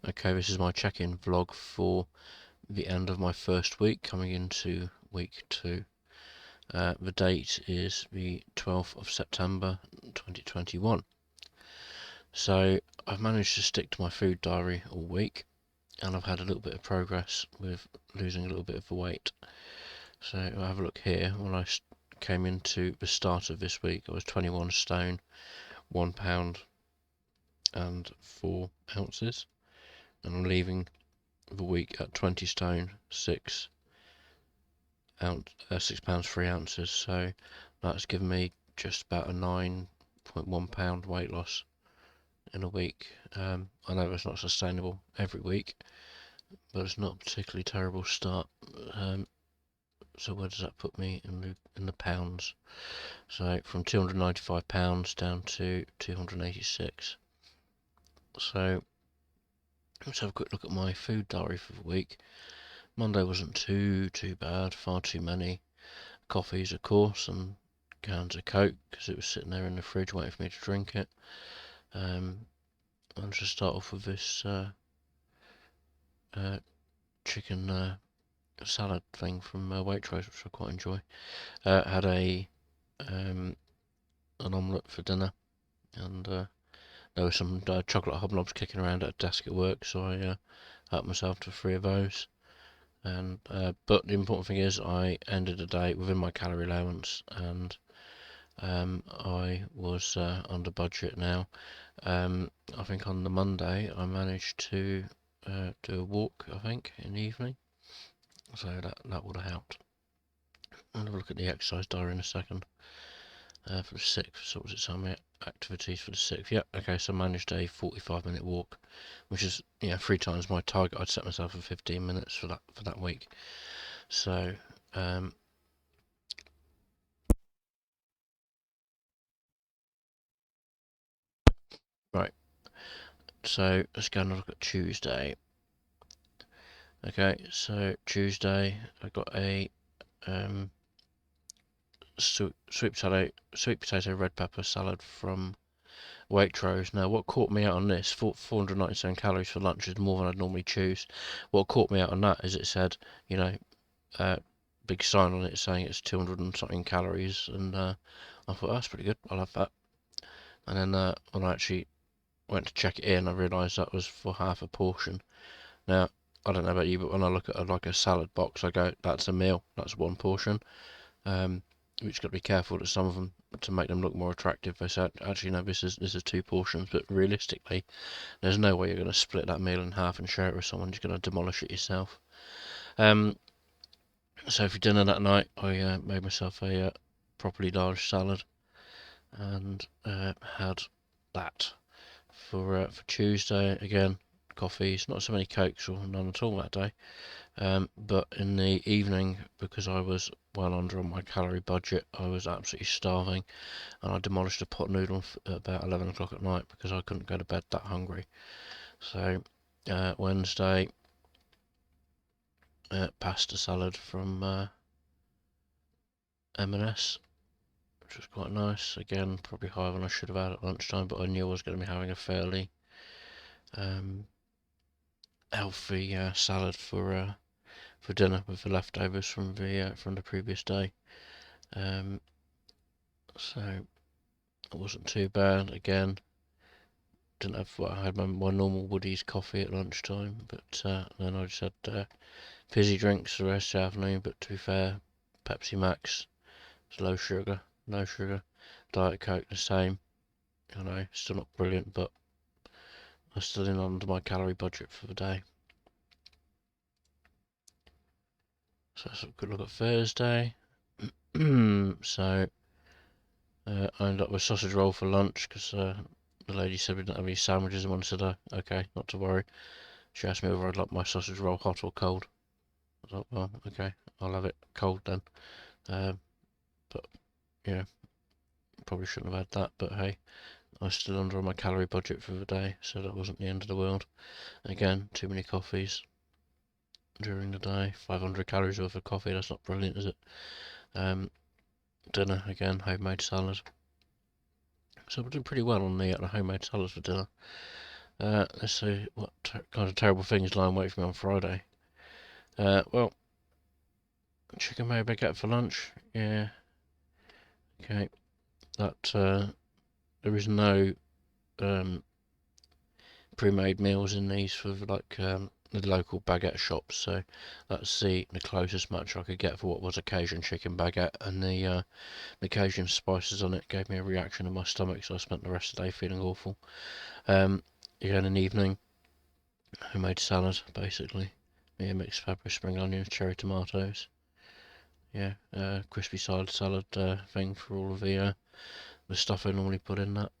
Okay, this is my check-in vlog for the end of my first week, coming into week 2. The date is the 12th of September 2021. So I've managed to stick to my food diary all week, and I've had a little bit of progress with losing a little bit of the weight. So I'll have a look here. When I came into the start of this week, I was 21 stone, 1 pound and 4 ounces, and I'm leaving the week at 20 stone, 6 £6 3 ounces, so that's given me just about a 9.1 pound weight loss in a week. I know that's not sustainable every week, but it's not a particularly terrible start. So where does that put me in the pounds? So from £295 down to 286. So let's have a quick look at my food diary for the week. Monday wasn't too bad, far too many coffees, of course, and cans of Coke because it was sitting there in the fridge waiting for me to drink it. I'll just start off with this chicken salad thing from Waitrose, which I quite enjoy. Had an omelette for dinner, and there were some chocolate hobnobs kicking around at a desk at work, so I helped myself to 3 of those. And but the important thing is I ended the day within my calorie allowance, and I was under budget now. I think on the Monday I managed to do a walk, I think, in the evening, so that would have helped. I'll have a look at the exercise diary in a second. For the 6th, so was it some activities for the 6th? Yeah, okay, so I managed a 45-minute walk, which is 3 times my target. I'd set myself for 15 minutes for that week. So right, so let's go and look at Tuesday. Okay, so Tuesday I got a sweet potato red pepper salad from Waitrose. Now, what caught me out on this, 497 calories for lunch is more than I'd normally choose. What caught me out on that is it said, big sign on it saying it's 200 and something calories, and I thought, oh, that's pretty good, I'll have that. And then when I actually went to check it in, I realised that was for half a portion. Now, I don't know about you, but when I look at like a salad box, I go, that's a meal, that's one portion. Which got to be careful that some of them, to make them look more attractive, they said, actually no, this is 2 portions, but realistically, there's no way you're going to split that meal in half and share it with someone. You're going to demolish it yourself. So for dinner that night, I made myself a properly large salad and had that. For Tuesday, again, coffees, not so many Cokes or none at all that day. But in the evening, because I was well under on my calorie budget, I was absolutely starving, and I demolished a pot noodle at about 11 o'clock at night because I couldn't go to bed that hungry. So Wednesday, pasta salad from M&S, which was quite nice. Again, probably higher than I should have had at lunchtime, but I knew I was going to be having a fairly healthy salad for dinner with the leftovers from the previous day. So it wasn't too bad. Again, didn't have I had my normal Woodies coffee at lunchtime, but then I just had fizzy drinks the rest of the afternoon. But to be fair, Pepsi Max, it's low sugar, no sugar. Diet Coke the same. I know, still not brilliant, but I'm still in under my calorie budget for the day. So let's have a quick look at Thursday. So I ended up with sausage roll for lunch because the lady said we didn't have any sandwiches, and I said, okay, not to worry. She asked me whether I'd like my sausage roll hot or cold. I thought, well, okay, I'll have it cold then. But yeah, probably shouldn't have had that, but hey, I was still under my calorie budget for the day, so that wasn't the end of the world. Again, too many coffees during the day, 500 calories worth of coffee, that's not brilliant, is it? Dinner, again, homemade salad. So we're doing pretty well on the homemade salad for dinner. Let's see what kind of terrible things lie in wait for me on Friday. Well, chicken Mary baguette for lunch. Yeah. Okay. That there is no um, pre-made meals in these for like the local baguette shops. So that's the closest match I could get for what was a Cajun chicken baguette, and the Cajun spices on it gave me a reaction in my stomach, so I spent the rest of the day feeling awful. Again, in the evening, homemade salad basically. Yeah, mixed peppers, spring onions, cherry tomatoes. Yeah, crispy side salad thing for all of the stuff I normally put in that.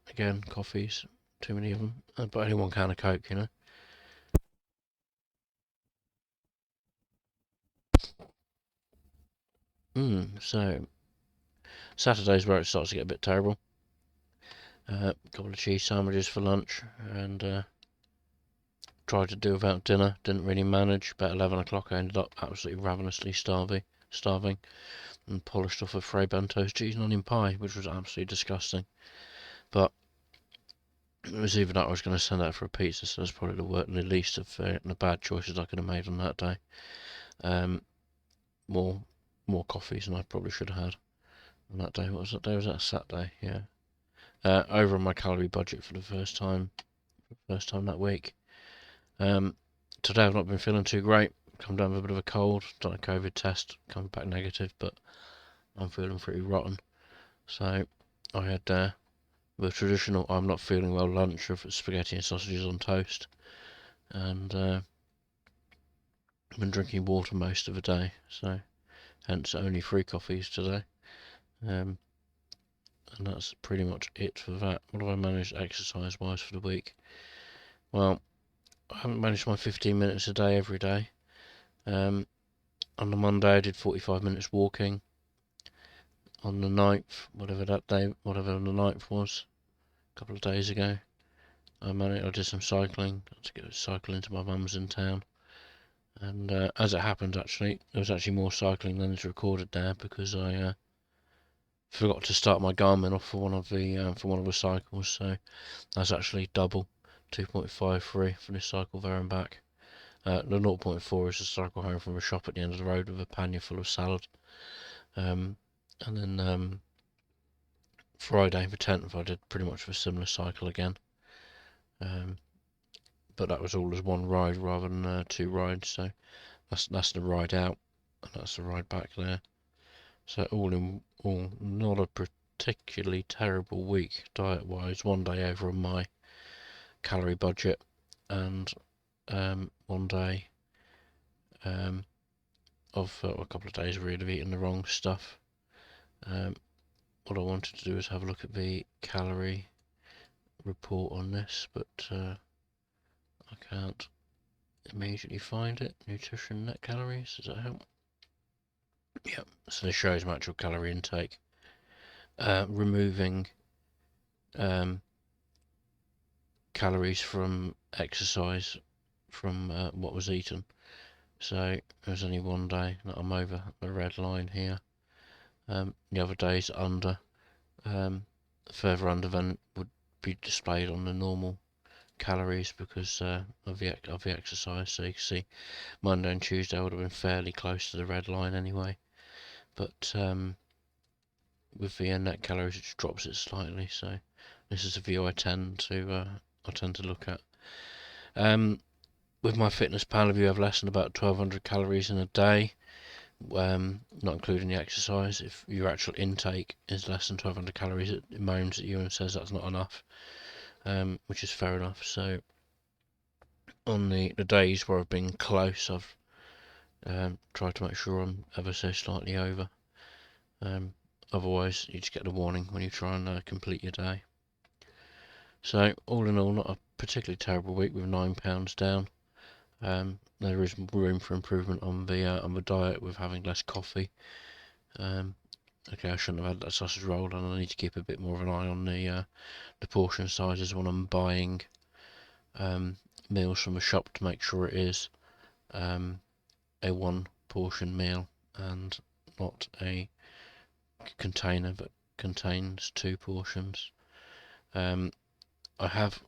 Again, coffees, too many of them. But only one can of Coke, you know. So Saturday's where it starts to get a bit terrible. Couple of cheese sandwiches for lunch, and tried to do without dinner. Didn't really manage. About 11 o'clock, I ended up absolutely ravenously starving, and polished off a Frey Bento's cheese and onion pie, which was absolutely disgusting. But it was either that or I was going to send out for a pizza, so that's probably the least of the bad choices I could have made on that day. Um, more more coffees than I probably should have had on that day. What was that day? Was that a Saturday? Yeah. Over on my calorie budget for the first time that week. Um, Today I've not been feeling too great. Come down with a bit of a cold. Done a COVID test, come back negative, but I'm feeling pretty rotten. So I had the traditional I'm not feeling well lunch of spaghetti and sausages on toast, and I've been drinking water most of the day. So hence only 3 coffees today. Um, and that's pretty much it for that. What have I managed exercise wise for the week? Well, I haven't managed my 15 minutes a day every day. On the Monday I did 45 minutes walking. On the 9th, whatever the 9th was, a couple of days ago, I did some cycling. I had to go cycling to my mum's in town. And as it happened, actually, there was actually more cycling than is recorded there because I forgot to start my Garmin off for one of the cycles. So that's actually double, 2.53 for this cycle there and back. The 0.4 is a cycle home from a shop at the end of the road with a pannier full of salad. And then Friday the 10th, I did pretty much a similar cycle again. But that was all as one ride rather than 2 rides. So that's the ride out, and that's the ride back there. So all in all, not a particularly terrible week diet-wise. One day over on my calorie budget, and one day of a couple of days really of eating the wrong stuff. What I wanted to do is have a look at the calorie report on this, but I can't immediately find it. Nutrition net calories, does that help? Yep, so this shows my actual calorie intake. Removing calories from exercise from what was eaten. So there's only one day that I'm over the red line here. The other days under, further under than would be displayed on the normal calories because of the exercise. So you can see Monday and Tuesday I would have been fairly close to the red line anyway. But with the net calories it just drops it slightly. So this is a view I tend to look at. With my fitness pal view, I have less than about 1,200 calories in a day, not including the exercise. If your actual intake is less than 1,200 calories, it moans at you and says that's not enough, which is fair enough. So on the days where I've been close, I've tried to make sure I'm ever so slightly over. Otherwise, you just get the warning when you try and complete your day. So all in all, not a particularly terrible week with £9 down. There is room for improvement on the diet with having less coffee. Okay, I shouldn't have had that sausage roll, and I need to keep a bit more of an eye on the portion sizes when I'm buying meals from a shop to make sure it is a 1 portion meal and not a container that contains 2 portions. I have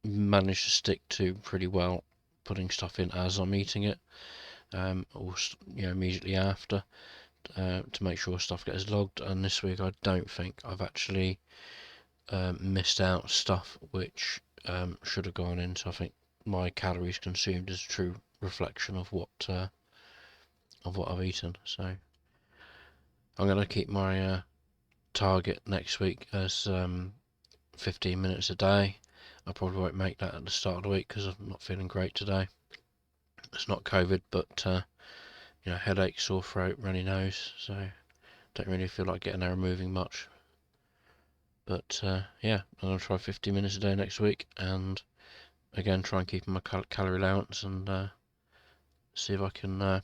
managed to stick to pretty well, putting stuff in as I'm eating it, or immediately after, to make sure stuff gets logged. And this week I don't think I've actually missed out stuff which should have gone in. So I think my calories consumed is a true reflection of what I've eaten. So I'm going to keep my target next week as 15 minutes a day. I probably won't make that at the start of the week because I'm not feeling great today. It's not COVID, but headache, sore throat, runny nose, so don't really feel like getting out and moving much. But yeah, I'm going to try 15 minutes a day next week, and again try and keep my calorie allowance, and see if I can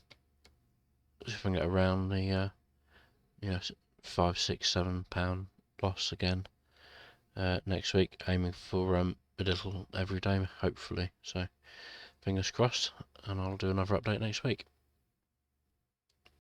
get around the 5, 6, £7 loss again next week, aiming for a little every day, hopefully. So fingers crossed, and I'll do another update next week.